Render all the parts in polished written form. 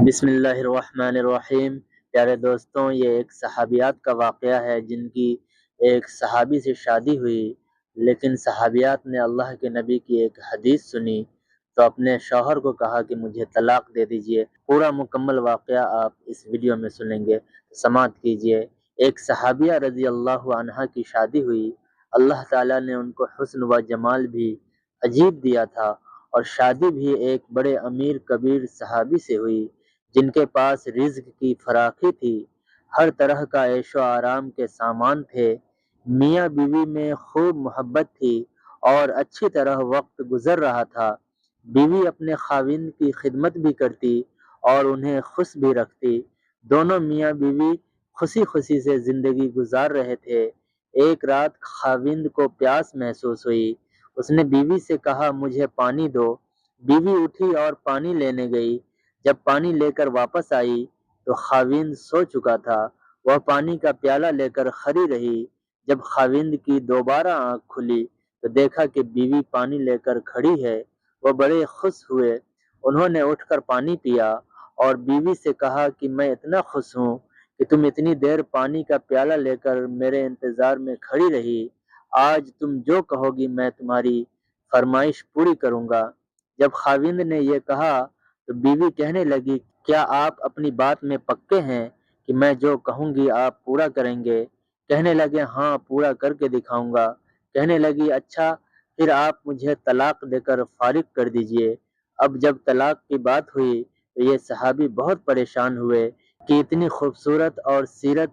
بسم اللہ الرحمن الرحیم۔ پیارے دوستوں، یہ ایک صحابیات کا واقعہ ہے جن کی ایک صحابی سے شادی ہوئی، لیکن صحابیات نے اللہ کے نبی کی ایک حدیث سنی تو اپنے شوہر کو کہا کہ مجھے طلاق دے دیجئے۔ پورا مکمل واقعہ آپ اس ویڈیو میں سنیں گے، سماعت کیجئے۔ ایک صحابیہ رضی اللہ عنہا کی شادی ہوئی۔ اللہ تعالیٰ نے ان کو حسن و جمال بھی عجیب دیا تھا، اور شادی بھی ایک بڑے امیر کبیر صحابی سے ہوئی جن کے پاس رزق کی فراخی تھی، ہر طرح کا عیش و آرام کے سامان تھے، میاں بیوی میں خوب محبت تھی اور اچھی طرح وقت گزر رہا تھا۔ بیوی اپنے خاوند کی خدمت بھی کرتی اور انہیں خوش بھی رکھتی۔ دونوں میاں بیوی خوشی خوشی سے زندگی گزار رہے تھے۔ ایک رات خاوند کو پیاس محسوس ہوئی۔ اس نے بیوی سے کہا مجھے پانی دو۔ بیوی اٹھی اور پانی لینے گئی۔ جب پانی لے کر واپس آئی تو خاوند سو چکا تھا۔ وہ پانی کا پیالہ لے کر کھڑی رہی۔ جب خاوند کی دوبارہ آنکھ کھلی تو دیکھا کہ بیوی پانی لے کر کھڑی ہے۔ وہ بڑے خوش ہوئے۔ انہوں نے اٹھ کر پانی پیا اور بیوی سے کہا کہ میں اتنا خوش ہوں کہ تم اتنی دیر پانی کا پیالہ لے کر میرے انتظار میں کھڑی رہی۔ آج تم جو کہو گی میں تمہاری فرمائش پوری کروں گا۔ جب خاوند نے یہ کہا تو بیوی کہنے لگی کیا آپ اپنی بات میں پکے ہیں کہ میں جو کہوں گی آپ پورا کریں گے؟ کہنے لگے ہاں، پورا کر کے دکھاؤں گا۔ کہنے لگی اچھا، پھر آپ مجھے طلاق دے کر فارغ کر دیجئے۔ اب جب طلاق کی بات ہوئی تو یہ صحابی بہت پریشان ہوئے کہ اتنی خوبصورت اور سیرت،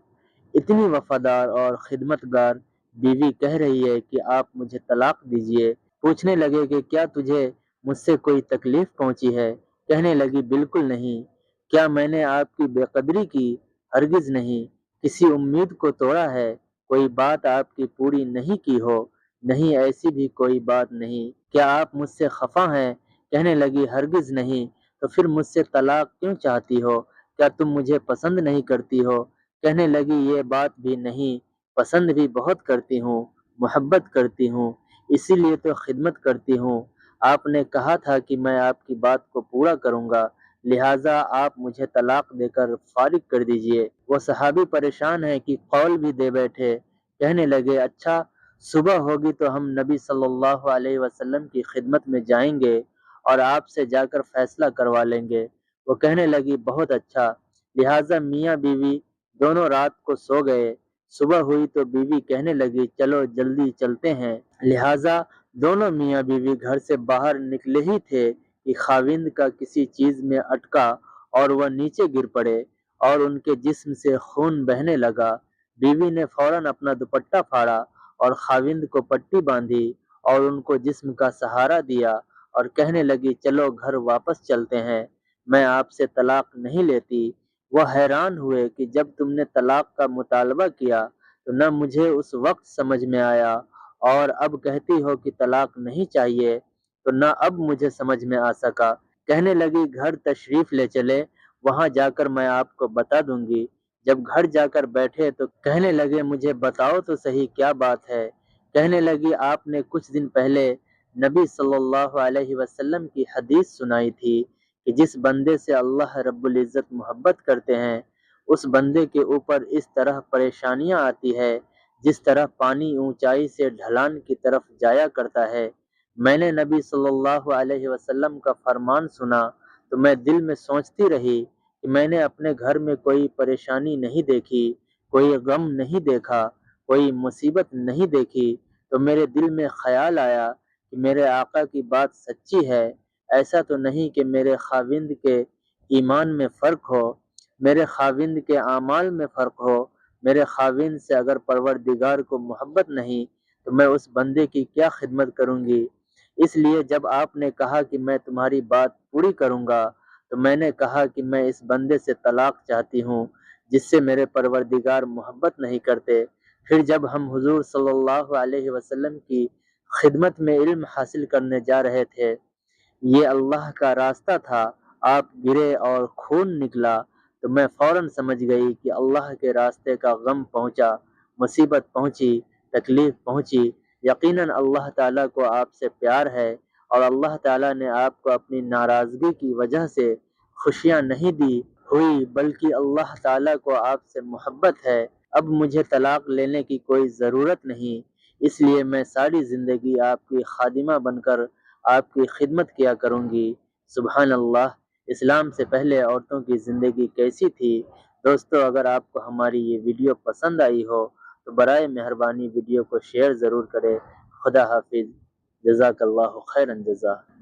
اتنی وفادار اور خدمت گار بیوی کہہ رہی ہے کہ آپ مجھے طلاق دیجئے۔ پوچھنے لگے کہ کیا تجھے مجھ سے کوئی تکلیف پہنچی ہے؟ کہنے لگی بالکل نہیں۔ کیا میں نے آپ کی بے قدری کی؟ ہرگز نہیں۔ کسی امید کو توڑا ہے؟ کوئی بات آپ کی پوری نہیں کی ہو؟ نہیں، ایسی بھی کوئی بات نہیں۔ کیا آپ مجھ سے خفا ہیں؟ کہنے لگی ہرگز نہیں۔ تو پھر مجھ سے طلاق کیوں چاہتی ہو؟ کیا تم مجھے پسند نہیں کرتی ہو؟ کہنے لگی یہ بات بھی نہیں، پسند بھی بہت کرتی ہوں، محبت کرتی ہوں، اسی لیے تو خدمت کرتی ہوں۔ آپ نے کہا تھا کہ میں آپ کی بات کو پورا کروں گا، لہٰذا آپ مجھے طلاق دے کر فارغ کر دیجئے۔ وہ صحابی پریشان ہے کہ قول بھی دے بیٹھے۔ کہنے لگے اچھا، صبح ہوگی تو ہم نبی صلی اللہ علیہ وسلم کی خدمت میں جائیں گے اور آپ سے جا کر فیصلہ کروا لیں گے۔ وہ کہنے لگی بہت اچھا۔ لہٰذا میاں بیوی دونوں رات کو سو گئے۔ صبح ہوئی تو بیوی کہنے لگی چلو جلدی چلتے ہیں۔ لہٰذا دونوں میاں بیوی گھر سے باہر نکلے ہی تھے کہ خاوند کا کسی چیز میں اٹکا اور وہ نیچے گر پڑے اور ان کے جسم سے خون بہنے لگا۔ بیوی نے فوراً اپنا دوپٹہ پھاڑا اور خاوند کو پٹی باندھی اور ان کو جسم کا سہارا دیا اور کہنے لگی چلو گھر واپس چلتے ہیں، میں آپ سے طلاق نہیں لیتی۔ وہ حیران ہوئے کہ جب تم نے طلاق کا مطالبہ کیا تو نہ مجھے اس وقت سمجھ میں آیا، اور اب کہتی ہو کہ طلاق نہیں چاہیے تو نہ اب مجھے سمجھ میں آ سکا۔ کہنے لگی گھر تشریف لے چلے، وہاں جا کر میں آپ کو بتا دوں گی۔ جب گھر جا کر بیٹھے تو کہنے لگے مجھے بتاؤ تو صحیح کیا بات ہے؟ کہنے لگی آپ نے کچھ دن پہلے نبی صلی اللہ علیہ وسلم کی حدیث سنائی تھی کہ جس بندے سے اللہ رب العزت محبت کرتے ہیں اس بندے کے اوپر اس طرح پریشانیاں آتی ہے جس طرح پانی اونچائی سے ڈھلان کی طرف جایا کرتا ہے۔ میں نے نبی صلی اللہ علیہ وسلم کا فرمان سنا تو میں دل میں سوچتی رہی کہ میں نے اپنے گھر میں کوئی پریشانی نہیں دیکھی، کوئی غم نہیں دیکھا، کوئی مصیبت نہیں دیکھی، تو میرے دل میں خیال آیا کہ میرے آقا کی بات سچی ہے۔ ایسا تو نہیں کہ میرے خاوند کے ایمان میں فرق ہو، میرے خاوند کے اعمال میں فرق ہو۔ میرے خاوند سے اگر پروردگار کو محبت نہیں تو میں اس بندے کی کیا خدمت کروں گی؟ اس لیے جب آپ نے کہا کہ میں تمہاری بات پوری کروں گا تو میں نے کہا کہ میں اس بندے سے طلاق چاہتی ہوں جس سے میرے پروردگار محبت نہیں کرتے۔ پھر جب ہم حضور صلی اللہ علیہ وسلم کی خدمت میں علم حاصل کرنے جا رہے تھے، یہ اللہ کا راستہ تھا، آپ گرے اور خون نکلا تو میں فوراً سمجھ گئی کہ اللہ کے راستے کا غم پہنچا، مصیبت پہنچی، تکلیف پہنچی۔ یقیناً اللہ تعالیٰ کو آپ سے پیار ہے اور اللہ تعالیٰ نے آپ کو اپنی ناراضگی کی وجہ سے خوشیاں نہیں دی ہوئی، بلکہ اللہ تعالیٰ کو آپ سے محبت ہے۔ اب مجھے طلاق لینے کی کوئی ضرورت نہیں، اس لیے میں ساری زندگی آپ کی خادمہ بن کر آپ کی خدمت کیا کروں گی۔ سبحان اللہ! اسلام سے پہلے عورتوں کی زندگی کیسی تھی؟ دوستو، اگر آپ کو ہماری یہ ویڈیو پسند آئی ہو تو برائے مہربانی ویڈیو کو شیئر ضرور کریں۔ خدا حافظ۔ جزاک اللہ خیرا جزا۔